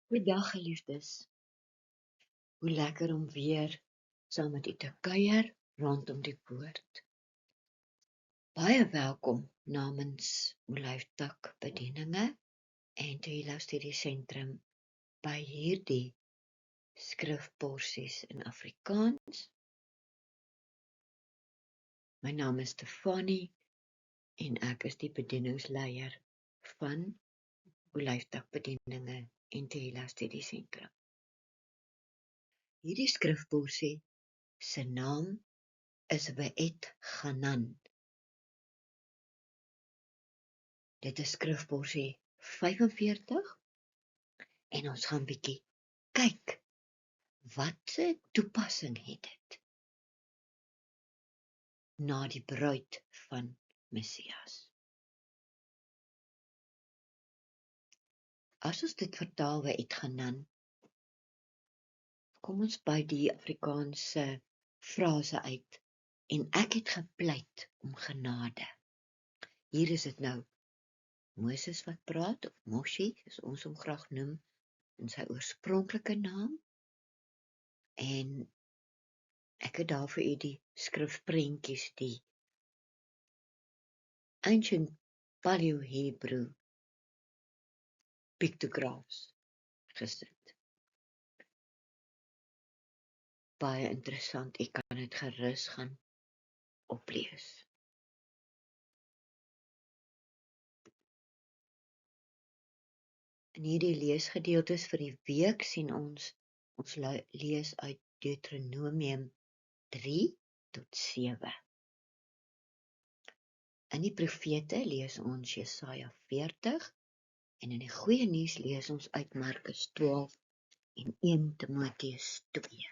Goeiedag geliefdes, hoe lekker om weer saam met u te kuier rondom die woord. Baie welkom namens Olyftak Bedieninge en Tehillah Studiesentrum by hierdie skrifporsies in Afrikaans. My naam is Stefanie en ek is die bedieningsleier van Olyftak Bedieninge en Tehillah Studiesentrum. Hierdie skrifporsie se naam is Be'et Hanan. Dit is skrifporsie 45 en ons gaan bietjie kyk wat 'n toepassing het dit na die bruid van Messias. As ons dit vertaal by Be'et Hanan, kom ons by die Afrikaanse frase uit en ek het gepleit om genade. Hier is dit nou Moses wat praat, of Moshe, soos ons hom graag noem, in sy oorspronklike naam. En ek het daar vir u die skrifprentjies, die Ancient Paleo-Hebrew pictographs gesit. Baie interessant, ek kan dit gerus gaan oplees. In hierdie leesgedeeltes vir die week sien ons lees uit Deuteronomium 3 tot 7. In die profete lees ons Jesaja 40 en in die goeie nuus lees ons uit Markus 12 en 1 Timoteus 2.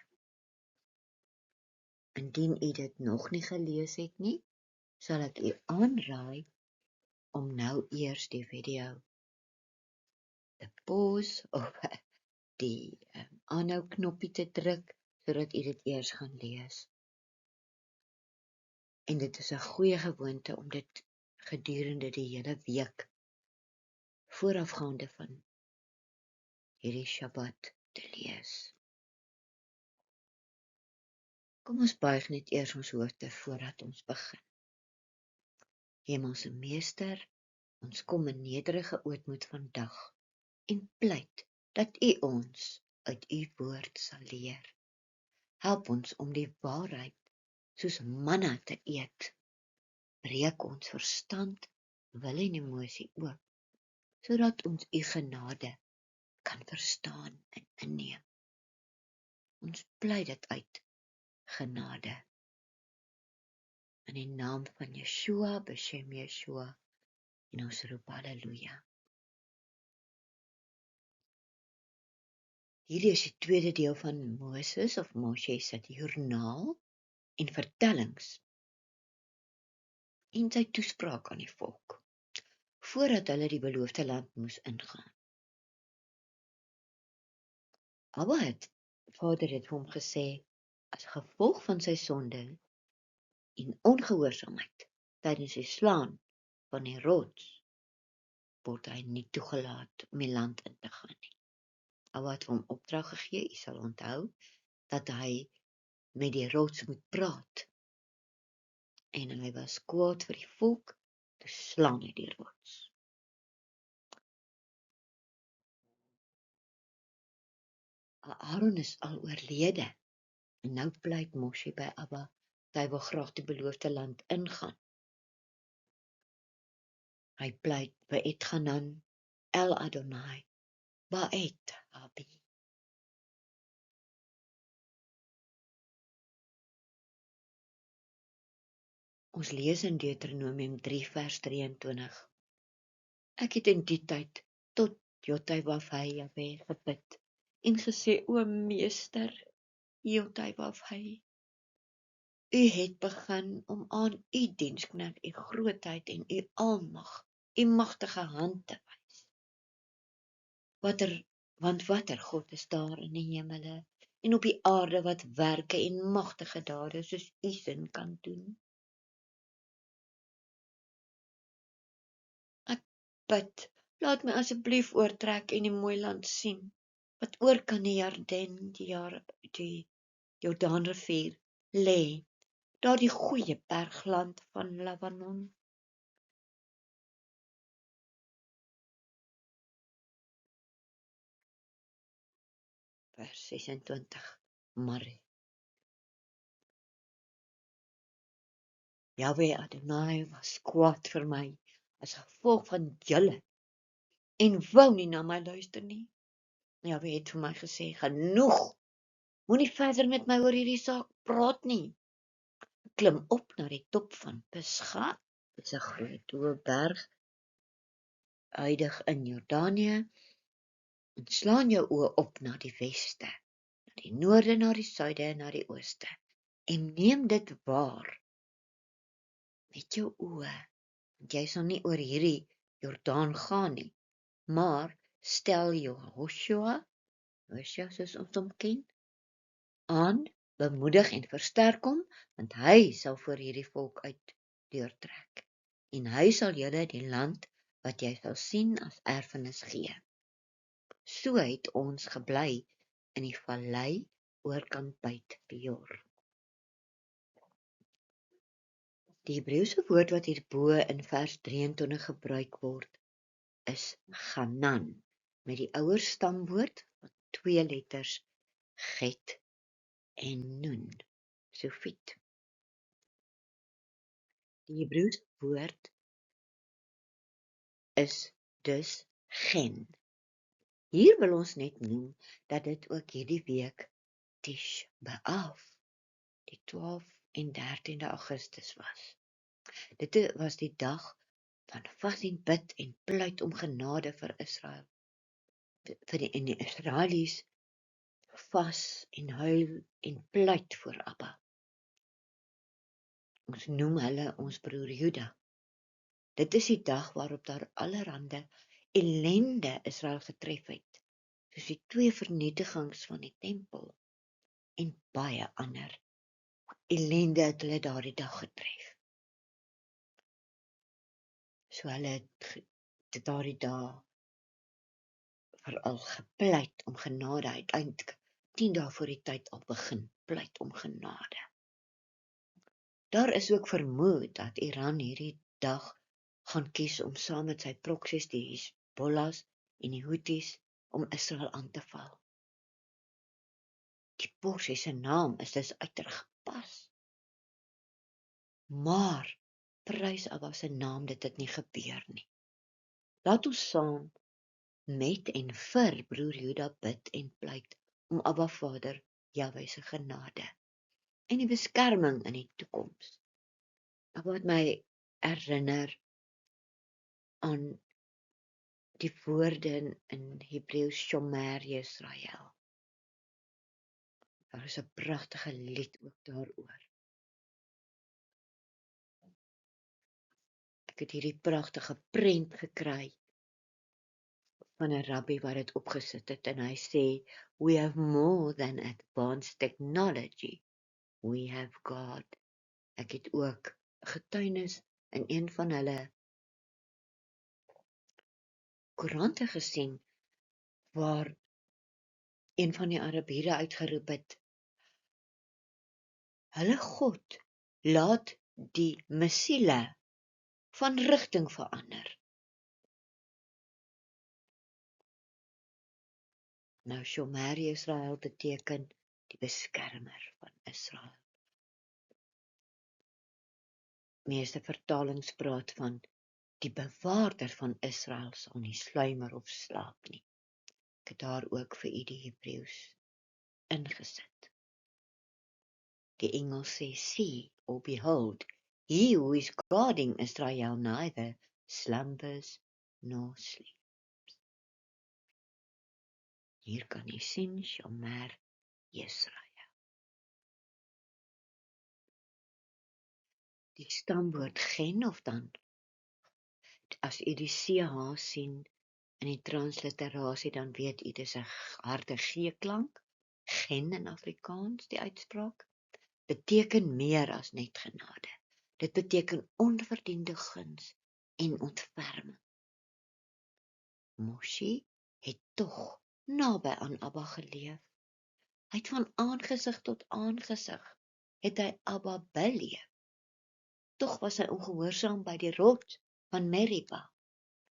Indien u dit nog nie gelees het nie, sal ek u aanraai om nou eers die video te pause of die aanhou knoppie te druk, sodat u dit eers gaan lees. En dit is 'n goeie gewoonte om dit gedurende die hele week voorafgaande van hierdie Shabbat te lees. Kom ons buig net eers ons hoofde voordat ons begin. Hemelse Meester, ons kom in nederige ootmoed vandag en pleit dat u ons uit u woord sal leer. Help ons om die waarheid soos manna te eet. Breek ons verstand, wil en emosie oop, sodat ons u genade kan verstaan en inneem. Ons pleit dit uit genade. In die naam van Yeshua, Beshem Yeshua, en ons roep halleluja. Hierdie is die tweede deel van Moses of Moshe se joernaal en vertellings en sy toespraak aan die volk, voordat hulle die beloofde land moes ingaan. Abba het Vader het vir hom gesê, as gevolg van sy sonde en ongehoorsaamheid tydens die slaan van die rots, word hy nie toegelaat om die land in te gaan nie. Abba het vir hom opdrag gegee, u sal onthou, dat hy met die rots moet praat. En hy was kwaad vir die volk, toe slaan hy die rots. Aaron is al oorlede, en nou pleit Moshe by Abba, dat hy wil graag die beloofde land ingaan. Hy pleit by Be'et Hanan, El Adonai, Ba'et Abi. Ons lees in Deuteronomium 3 vers 23. Ek het in die tyd tot Jotawafhei Jahweh gebid en gesê, o Meester, Jotawafhei, u het begin om aan u diensknegt u grootheid en u almag, u magtige hand te wys. Want watter God is daar in die hemele en op die aarde wat werke en magtige dade soos u sin kan doen? Ek bid, laat my asseblief oortrek en die mooi land sien. wat oor kan die die Jordaanrivier lê, daar die goeie bergland van Libanon. Vers 26, maar Jahwe Adonai was kwaad vir my, as gevolg van julle, en wou nie na my luister nie. Jahwe het vir my gesê, genoeg, moenie verder met my oor hierdie saak praat nie. Klim op na die top van Pisga, dit is 'n groot hoë berg, huidig in Jordanië, en slaan jou oë op na die weste, na die noorde, na die suide en na die ooste, en neem dit waar met jou oë, want jy sal nie oor hierdie Jordaan gaan nie, maar stel Joshua soos ons hom ken, aan, bemoedig en versterk hom, want hy sal voor hierdie volk uit deurtrek, en hy sal julle die land wat jy sal sien as erfenis gee. So het ons gebly in die vallei oorkant Beit Peor. Die Hebreëse woord wat hierbo in vers 23 gebruik word, is Ganan, met die ouer stamwoord van 2 letters, Get en Nun, Sofiet. Die Hebreëse woord is dus Gen. Hier wil ons net noem dat dit ook hierdie week Tish B'Av, die 12 en 13de Augustus was. Dit was die dag van vas en bid en pleit om genade vir Israel. En die Israelies vas en huil en pleit voor Abba. Ons noem hulle ons broer Juda. Dit is die dag waarop daar allerhande ellende Israel getref het, soos die 2 vernietigings van die tempel en baie ander ellende het hulle daardie dag getref. So hulle het daardie dag veral gepleit om genade, uiteindelik 10 dae voor die tyd al begin pleit om genade. Daar is ook vermoed dat Iran hierdie dag gaan kies om saam met sy proksies, die Hezbollahs en die Houthis, om Israel aan te val. Die porsie se naam is dus uiters gepas. Maar prys Abba se naam dat dit nie gebeur nie. Laat ons saam met en vir broer Juda bid en pleit om Abba Vader Jahwe se genade en die beskerming in die toekoms. Wat my herinner aan die woorde in Hebreëus Shomer Yisrael. Daar is 'n pragtige lied ook daaroor. Ek het hierdie pragtige prent gekry van 'n rabbi wat dit opgesit het en hy sê, we have more than advanced technology, we have God. Ek het ook 'n getuienis in een van hulle koerante gesien waar een van die Arabiere uitgeroep het, hulle God laat die missiele van rigting verander. Nou Shomer Israel beteken die beskermer van Israel. Meeste vertalings praat van die bewaarder van Israel sal nie sluimer of slaap nie. Ek het daar ook vir u die Hebreëus ingesit. Die Engels sê, see or behold, he who is guarding Israel neither slumbers nor sleeps. Hier kan jy sien, Shomer Israel. Die stamwoord gen, of dan, as u die CH sien in die transliterasie, dan weet u, dis 'n harde G-klank, gen in Afrikaans, die uitspraak, beteken meer as net genade. Dit beteken onverdiende guns en ontferming. Moshe het tog naby aan Abba geleef. Hy het van aangesig tot aangesig, het hy Abba beleef. Tog was hy ongehoorsaam by die rots van Meriba.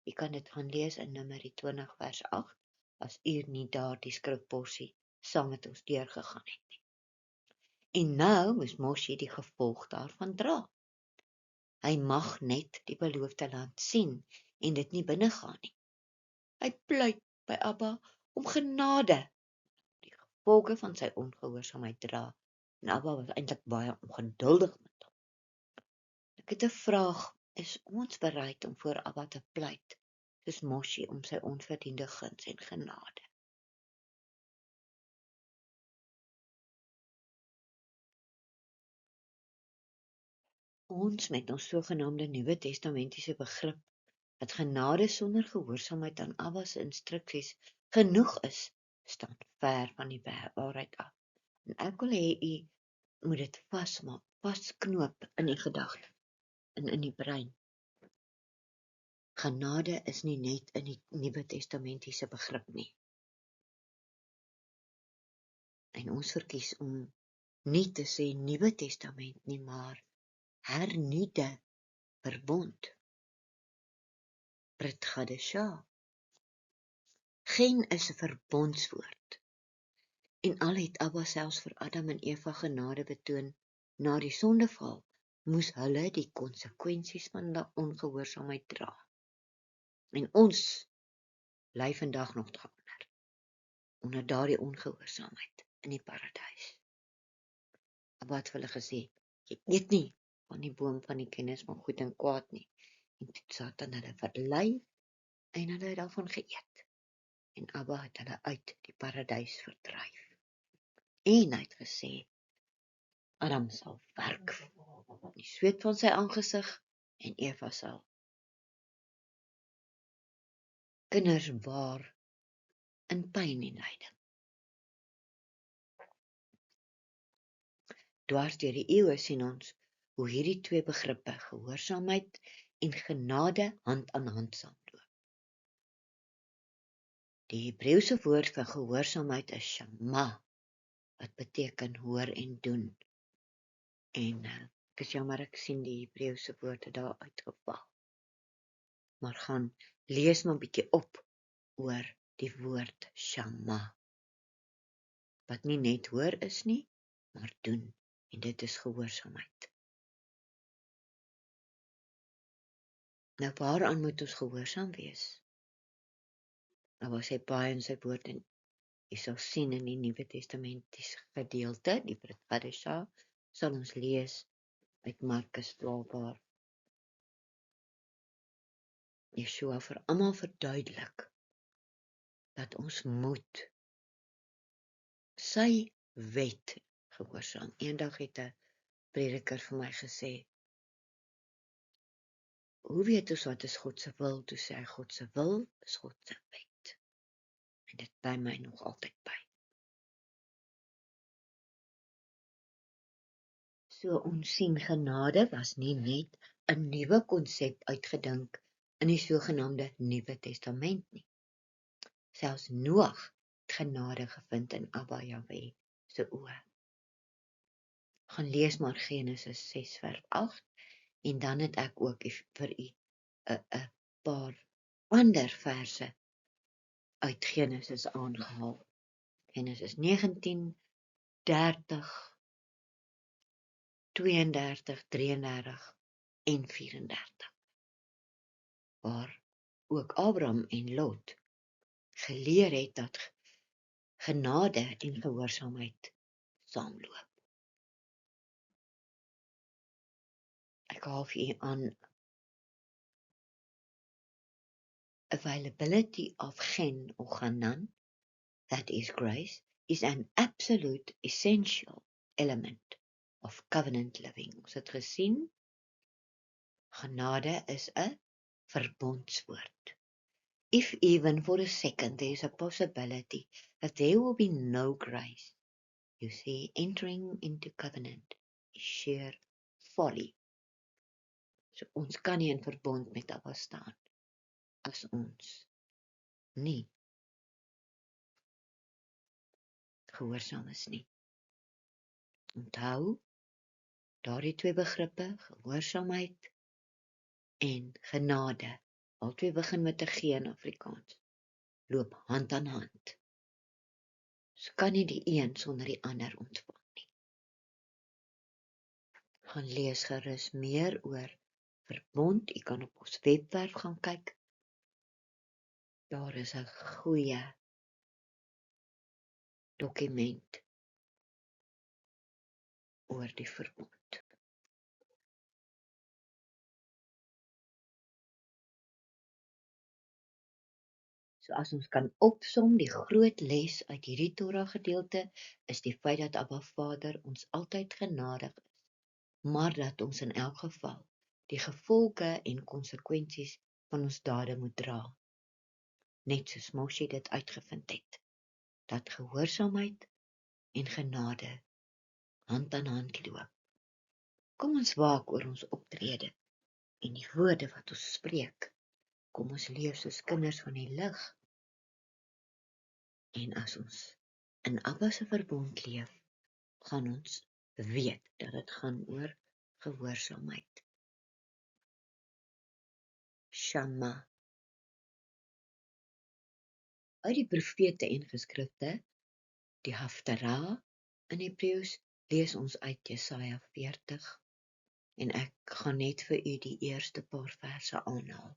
Jy kan dit gaan lees in Numeri 20 vers 8, as u nie daardie skrifporsie saam met ons deurgegaan het nie. En nou moes Moshe die gevolg daarvan dra. Hy mag net die beloofde land sien en dit nie binnegaan nie. Hy pleit by Abba om genade, die gevolge van sy ongehoorsaamheid dra, en Abba was eintlik baie ongeduldig met hom. Ek het 'n vraag, is ons bereid om voor Abba te pleit, soos Moshe om sy onverdiende guns en genade? Ons met ons sogenaamde Nuwe Testamentiese begrip, dat genade sonder gehoorsaamheid aan Abba se instruksies genoeg is, staan ver van die waarheid af. En ek wil hê u moet dit vasmaak, vasknoop in die gedagte en in die brein. Genade is nie net in die Nuwe Testamentiese begrip nie. En ons verkies om nie te sê Nuwe Testament nie, maar hernuide verbond. Brit Gadesha. Gen is 'n verbondswoord. En al het Abba selfs vir Adam en Eva genade betoon na die sondeval, moes hulle die konsekwensies van die ongehoorsaamheid dra. En ons bly vandag nog daaronder, onder daardie ongehoorsaamheid in die paradys. Abba het vir hulle gesê, jy eet nie van die boom van die kennis van goed en kwaad nie. En toe Satan hulle verlei en hulle het daarvan geëet. En Abba het hulle uit die paradys verdryf. En hy het gesê, Adam sal werk in die sweet van sy aangesig en Eva sal kinders baar in pyn en lyding. Dwars deur die eeue sien ons hoe hierdie twee begrippe, gehoorsaamheid en genade, hand aan hand saamloop. Die Hebreëse woord vir gehoorsaamheid is shama, wat beteken hoor en doen. En ek is jammer, ek sien die Hebreëse woorde daar uitgeval. Maar gaan lees maar 'n bietjie op oor die woord shama, wat nie net hoor is nie, maar doen. En dit is gehoorsaamheid. Nou waaraan moet ons gehoorsaam wees? Nou was hy baie in sy woord en jy sal sien in die Nuwe Testamentiese gedeelte, die Brit Gadesha, sal ons lees uit Markus 12 waar Yeshua vir almal verduidelik dat ons moet sy wet gehoorsaam. Eendag het 'n prediker vir my gesê, hoe weet ons wat is God se wil? Toe sê hy, God se wil is God se wet. En dit bly my nog altyd by. So ons sien genade was nie net 'n nuwe konsep uitgedink in die sogenaamde Nuwe Testament nie. Selfs Noag het genade gevind in Abba Jahwe se oë. Gaan lees maar Genesis 6 vers 8 en dan het ek ook vir u 'n paar ander verse uit Genesis aangehaal. Genesis 19, 30, 32, 33 en 34. Waar ook Abraham en Lot geleer het dat genade en gehoorsaamheid saamloop. Ek haal vir u aan availability of gen or Hanan, that is grace, is an absolute essential element of covenant living. Ons het gesien, genade is 'n verbondswoord. If even for a second there is a possibility that there will be no grace, you see, entering into covenant is sheer folly. So ons kan nie in verbond met Abba staan as ons nie gehoorsaam is nie. Onthou, daardie twee begrippe, gehoorsaamheid en genade, albei begin met 'n G in Afrikaans, loop hand aan hand. So kan nie die een sonder die ander ontvang nie. Gaan lees gerus meer oor verbond. U kan op ons webwerf gaan kyk. Daar is 'n goeie dokument oor die verbond. So as ons kan opsom, die groot les uit hierdie Torah gedeelte is die feit dat Abba Vader ons altyd genadig is, maar dat ons in elk geval die gevolge en konsekwensies van ons dade moet dra. Net soos Moshe dit uitgevind het, dat gehoorsaamheid en genade hand aan hand loop. Kom ons waak oor ons optrede en die woorde wat ons spreek. Kom ons leef soos kinders van die lig. En as ons in Abba se verbond leef, gaan ons weet dat dit gaan oor gehoorsaamheid. Shama. Uit die profete en geskrifte, die Haftarah in Hebreëus, lees ons uit Jesaja 40 en ek gaan net vir u die eerste paar verse aanhaal.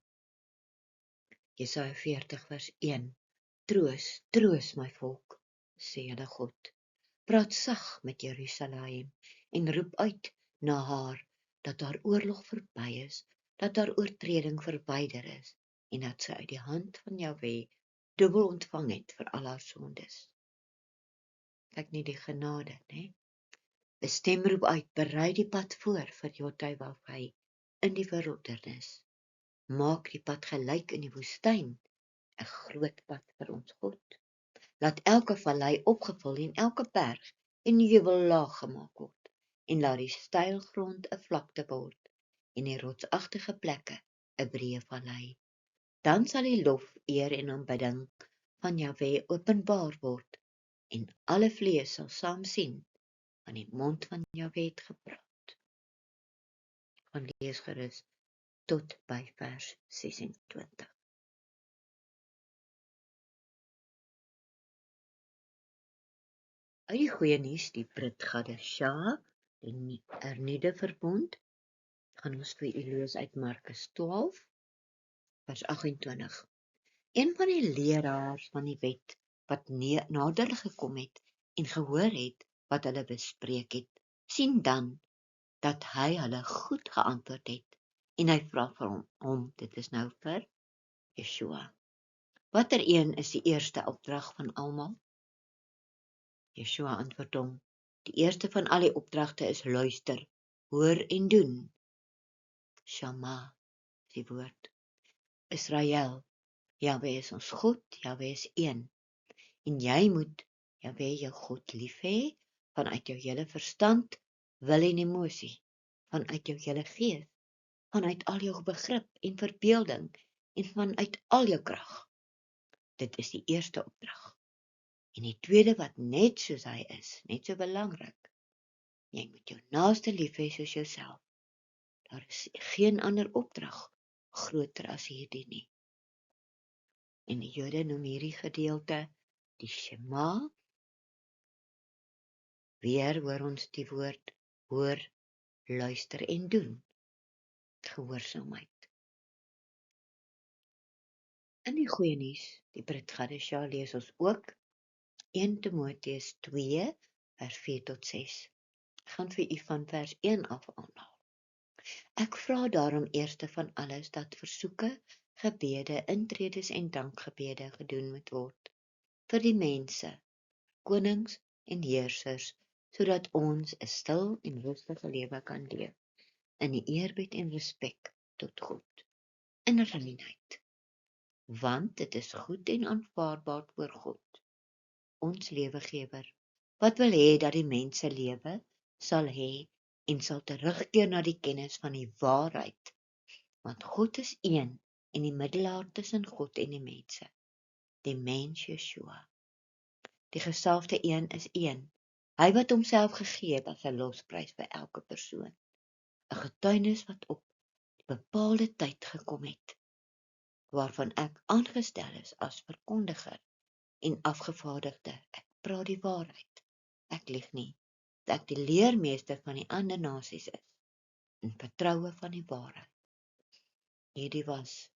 Jesaja 40 vers 1. Troos, troos my volk, sê Here God. Praat sag met Jerusalem en roep uit na haar dat haar oorlog verby is, dat haar oortreding verwyder is en dat sy uit die hand van Jahwe dubbel ontvang het vir al haar sondes. Kyk nie die genade, né? 'n stem roep uit, berei die pad voor vir Jotawafai in die wildernis. Maak die pad gelyk in die woestyn, 'n groot pad vir ons God. Laat elke vallei opgevul en elke berg en heuwel laag gemaak word, en laat die steil grond 'n vlakte word, en die rotsagtige plekke 'n breë vallei. Dan sal die lof, eer en aanbidding van Jahwe openbaar word, en alle vlees sal saam sien, want die mond van Jahwe het gepraat. Gaan lees gerus tot by vers 26. Uit die goeie nuus, die Brit Gadesha, die hernuide verbond, gaan ons vir u lees uit Markus 12, vers 28. Een van die leraars van die wet wat nader gekom het en gehoor het wat hulle bespreek het, sien dan dat hy hulle goed geantwoord het en hy vra vir hom, dit is nou vir Yeshua. Watter een is die eerste opdrag van almal? Yeshua antwoord hom, die eerste van al die opdragte is luister, hoor en doen. Shama, die woord. Israel, Jahwe is ons God, Jahwe is een. En jy moet Jahwe jou God lief hê, vanuit jou hele verstand, wil en emosie, vanuit jou hele gees, vanuit al jou begrip en verbeelding, en vanuit al jou krag. Dit is die eerste opdrag. En die tweede wat net soos hy is, net so belangrik. Jy moet jou naaste lief hê soos jouself. Daar is geen ander opdrag groter as hierdie nie. En die Jode noem hierdie gedeelte die Shema. Weer hoor ons die woord hoor, luister en doen. Gehoorsaamheid. In die goeie nuus, die Brit Gadesha, lees ons ook 1 Timoteus 2 vers 4 tot 6. Ek gaan vir u van vers 1 af aanhaal. Ek vra daarom eerste van alles dat versoeke, gebede, intredes en dankgebede gedoen moet word vir die mense, konings en heersers, sodat ons 'n stil en rustige lewe kan leef, in die eerbied en respek tot God, in reinheid. Want dit is goed en aanvaarbaar voor God, ons lewegewer, wat wil hê dat die mense lewe sal hê en sal terugkeer na die kennis van die waarheid, want God is een en die middelaar tussen God en die mense, die mens Yeshua. Die gesalfde een is een. Hy wat homself gegee het as 'n losprys vir elke persoon. 'n Getuienis wat op die bepaalde tyd gekom het, waarvan ek aangestel is as verkondiger en afgevaardigde. Ek praat die waarheid. Ek lieg nie. Dat ek die leermeester van die ander nasies is, in vertroue van die waarheid. Hierdie was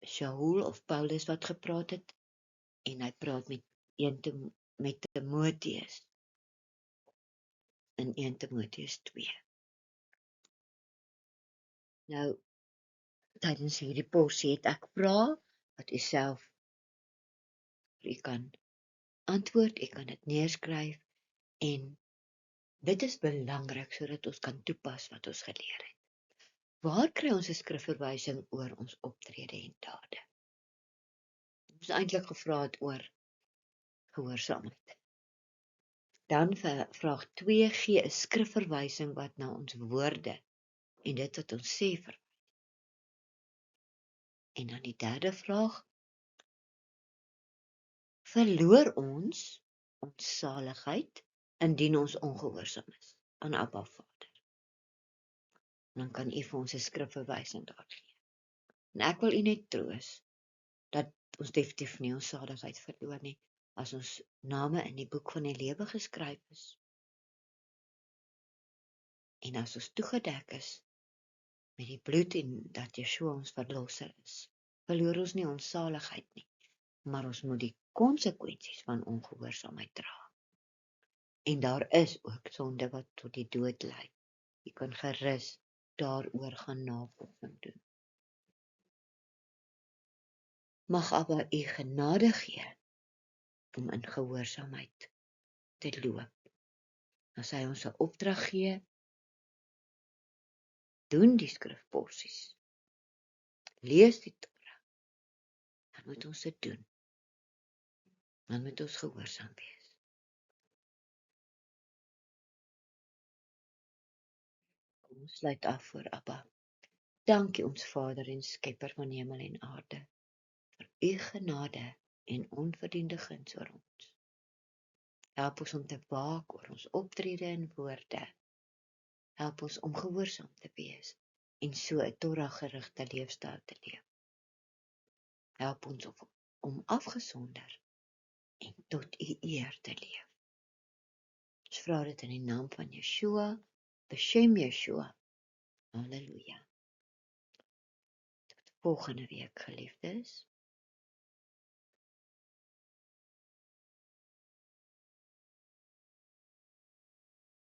Shaul of Paulus wat gepraat het, en hy praat met Timoteus in 1 Timoteus 2. Nou, tydens hierdie porsie het ek vra wat u self vir u kan antwoord, u kan dit neerskryf, en dit is belangrik sodat ons kan toepas wat ons geleer het. Waar kry ons 'n skrifverwysing oor ons optrede en dade? Ons eintlik gevra het oor gehoorsaamheid. Dan vir vraag 2 gee 'n skrifverwysing wat na ons woorde en dit wat ons sê verwys. En dan die derde vraag, verloor ons saligheid indien ons ongehoorsaam is aan Abba Vader? Dan kan u vir ons 'n skrifverwysing daar gee. En ek wil u net troos dat ons definitief nie ons saligheid verloor nie, as ons name in die boek van die lewe geskryf is. En as ons toegedek is met die bloed en dat Yeshua ons verlosser is, verloor ons nie ons saligheid nie, maar ons moet die konsekwensies van ongehoorsaamheid dra. En daar is ook sonde wat tot die dood lei. Jy kan gerus daaroor gaan navorsing doen. Mag Abba u genade gee om in gehoorsaamheid te loop. As hy ons 'n opdrag gee, doen die skrifporsies, lees die Torah, dan moet ons dit doen. Dan moet ons gehoorsaam wees. Kom ons sluit af voor Abba. Dankie ons Vader en Skepper van hemel en aarde, vir u genade en onverdiende guns oor ons. Help ons om te waak oor ons optrede en woorde. Help ons om gehoorsaam te wees en so 'n Torah-gerigte leefstyl te leef. Help ons om afgesonder en tot u eer te leef. Ons vra dit in die naam van Yeshua, Beshem Yeshua. Halleluja. Tot volgende week, geliefdes.